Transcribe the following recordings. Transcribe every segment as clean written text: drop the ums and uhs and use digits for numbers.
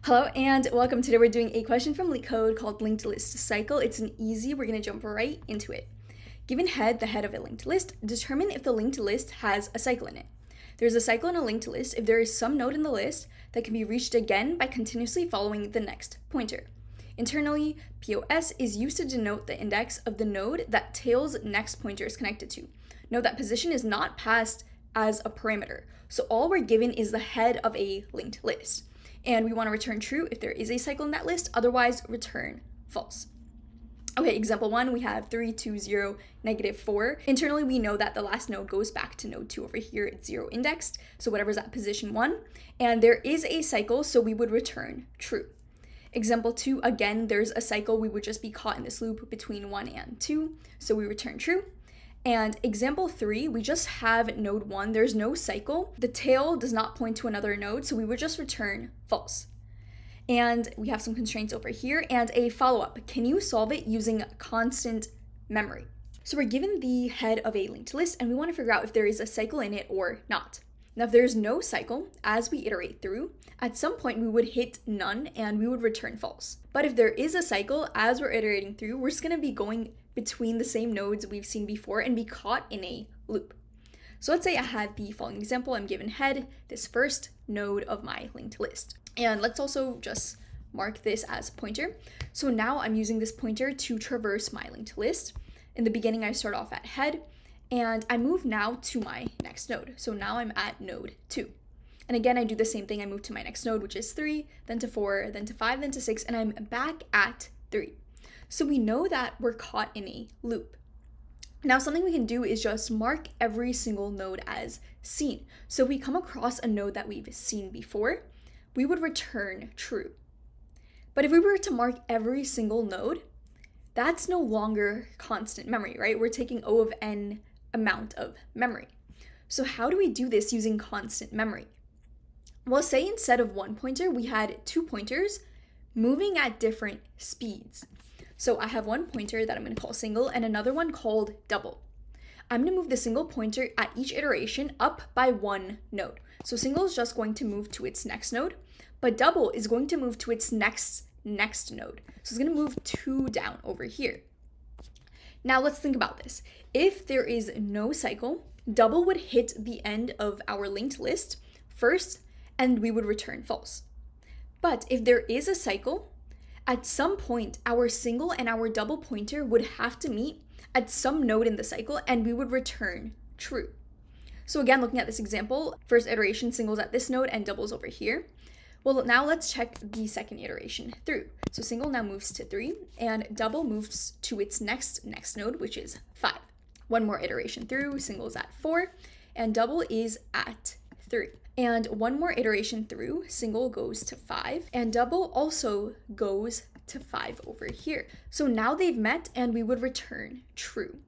Hello and welcome. Today we're doing a question from LeetCode called linked list cycle. It's an easy, we're going to jump right into it. Given the head of a linked list, determine if the linked list has a cycle in it. There's a cycle in a linked list if there is some node in the list that can be reached again by continuously following the next pointer. Internally, POS is used to denote the index of the node that tail's next pointer is connected to. Note that position is not passed as a parameter, so all we're given is the head of a linked list. And we want to return true if there is a cycle in that list, otherwise return false. Okay, example 1, we have 3, 2, 0, -4. Internally, we know that the last node goes back to node 2 over here. It's 0 indexed, so whatever's at position 1. And there is a cycle, so we would return true. Example 2, again, there's a cycle. We would just be caught in this loop between 1 and 2, so we return true. And example 3, we just have node 1. There's no cycle. The tail does not point to another node, so we would just return false. And we have some constraints over here and a follow-up. Can you solve it using constant memory? So we're given the head of a linked list and we want to figure out if there is a cycle in it or not. Now, if there's no cycle, as we iterate through, at some point we would hit none and we would return false. But if there is a cycle, as we're iterating through, we're just going to be going between the same nodes we've seen before and be caught in a loop. So let's say I had the following example. I'm given head, this first node of my linked list. And let's also just mark this as pointer. So now I'm using this pointer to traverse my linked list. In the beginning, I start off at head and I move now to my next node. So now I'm at node 2. And again, I do the same thing. I move to my next node, which is 3, then to 4, then to 5, then to 6, and I'm back at 3. So we know that we're caught in a loop. Now, something we can do is just mark every single node as seen. So if we come across a node that we've seen before, we would return true. But if we were to mark every single node, that's no longer constant memory, right? We're taking O of n amount of memory. So how do we do this using constant memory? Well, say instead of one pointer, we had 2 pointers moving at different speeds. So I have one pointer that I'm going to call single and another one called double. I'm going to move the single pointer at each iteration up by 1 node. So single is just going to move to its next node, but double is going to move to its next node. So it's going to move 2 down over here. Now let's think about this. If there is no cycle, double would hit the end of our linked list first, and we would return false. But if there is a cycle, at some point, our single and our double pointer would have to meet at some node in the cycle, and we would return true. So again, looking at this example, first iteration, single's at this node and double's over here. Well, now let's check the second iteration through. So single now moves to 3, and double moves to its next node, which is 5. One more iteration through, single's at 4, and double is at 3. And one more iteration through, single goes to 5, and double also goes to 5 over here. So now they've met, and we would return true.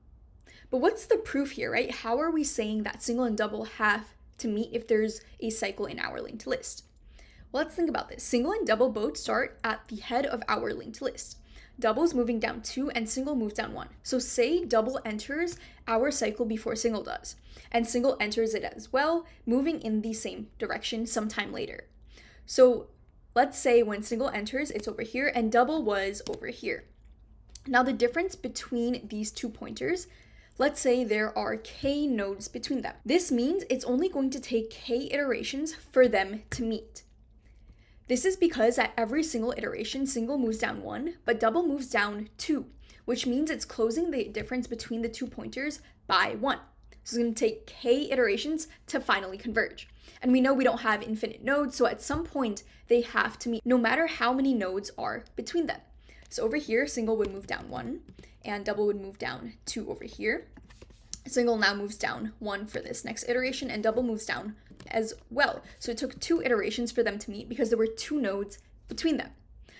But what's the proof here, right? How are we saying that single and double have to meet if there's a cycle in our linked list? Well, let's think about this. Single and double both start at the head of our linked list. Double's moving down 2 and single moves down 1. So say double enters our cycle before single does, and single enters it as well, moving in the same direction sometime later. So let's say when single enters, it's over here, and double was over here. Now the difference between these 2 pointers, let's say there are k nodes between them. This means it's only going to take k iterations for them to meet. This is because at every single iteration, single moves down 1, but double moves down 2, which means it's closing the difference between the 2 pointers by 1. So it's going to take k iterations to finally converge. And we know we don't have infinite nodes, so at some point they have to meet, no matter how many nodes are between them. So over here, single would move down 1, and double would move down 2 over here. Single now moves down 1 for this next iteration, and double moves down as well. So it took 2 iterations for them to meet because there were 2 nodes between them.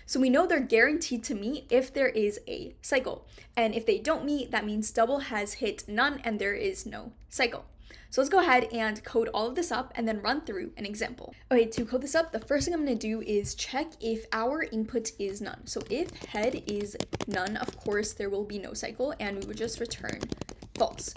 So we know they're guaranteed to meet if there is a cycle. And if they don't meet, that means double has hit none and there is no cycle. So let's go ahead and code all of this up and then run through an example. Okay, to code this up, the first thing I'm going to do is check if our input is none. So if head is none, of course, there will be no cycle and we would just return false.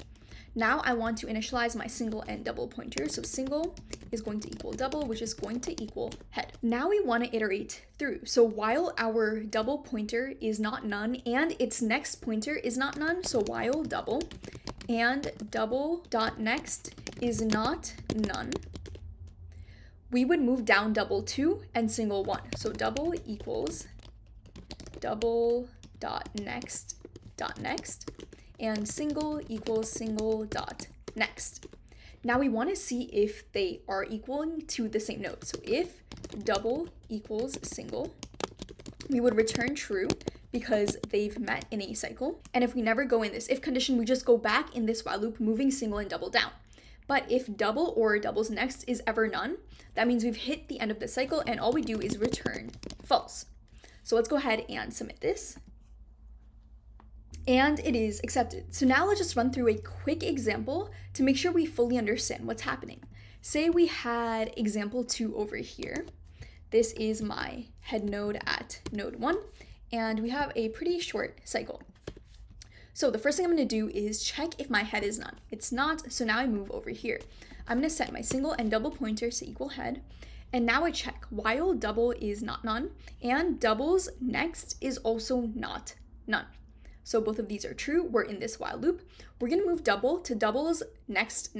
Now I want to initialize my single and double pointer. So single is going to equal double, which is going to equal head. Now we want to iterate through. So while our double pointer is not none and its next pointer is not none, so while double and double dot next is not none, we would move down double 2 and single 1. So double equals double dot next and single equals single dot next. Now we want to see if they are equaling to the same node. So if double equals single, we would return true because they've met in a cycle. And if we never go in this if condition, we just go back in this while loop, moving single and double down. But if double or double's next is ever none, that means we've hit the end of the cycle and all we do is return false. So let's go ahead and submit this. And it is accepted. So now let's just run through a quick example to make sure we fully understand what's happening. Say we had example 2 over here. This is my head node at node 1, and we have a pretty short cycle. So the first thing I'm going to do is check if my head is none. It's not, so now I move over here. I'm going to set my single and double pointers to equal head, and now I check while double is not none, and double's next is also not none. So both of these are true. We're in this while loop. We're going to move double to double's next.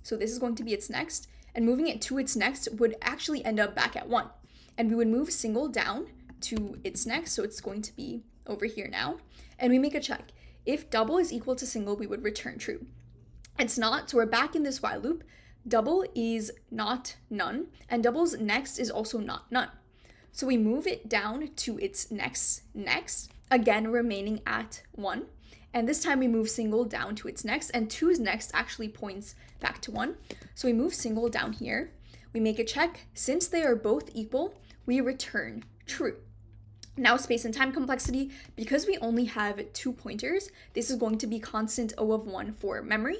So this is going to be its next, and moving it to its next would actually end up back at 1. And we would move single down to its next, so it's going to be over here now. And we make a check. If double is equal to single, we would return true. It's not, so we're back in this while loop. Double is not none, and double's next is also not none. So we move it down to its next, again remaining at 1. And this time we move single down to its next, and 2's next actually points back to 1. So we move single down here. We make a check. Since they are both equal, we return true. Now space and time complexity, because we only have 2 pointers, this is going to be constant O of 1 for memory.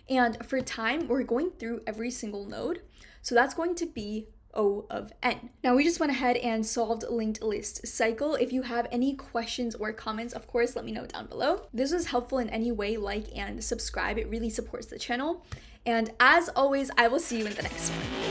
And for time, we're going through every single node. So that's going to be O of n. Now we just went ahead and solved linked list cycle. If you have any questions or comments, of course, let me know down below. If this was helpful in any way, like and subscribe. It really supports the channel. And as always, I will see you in the next one.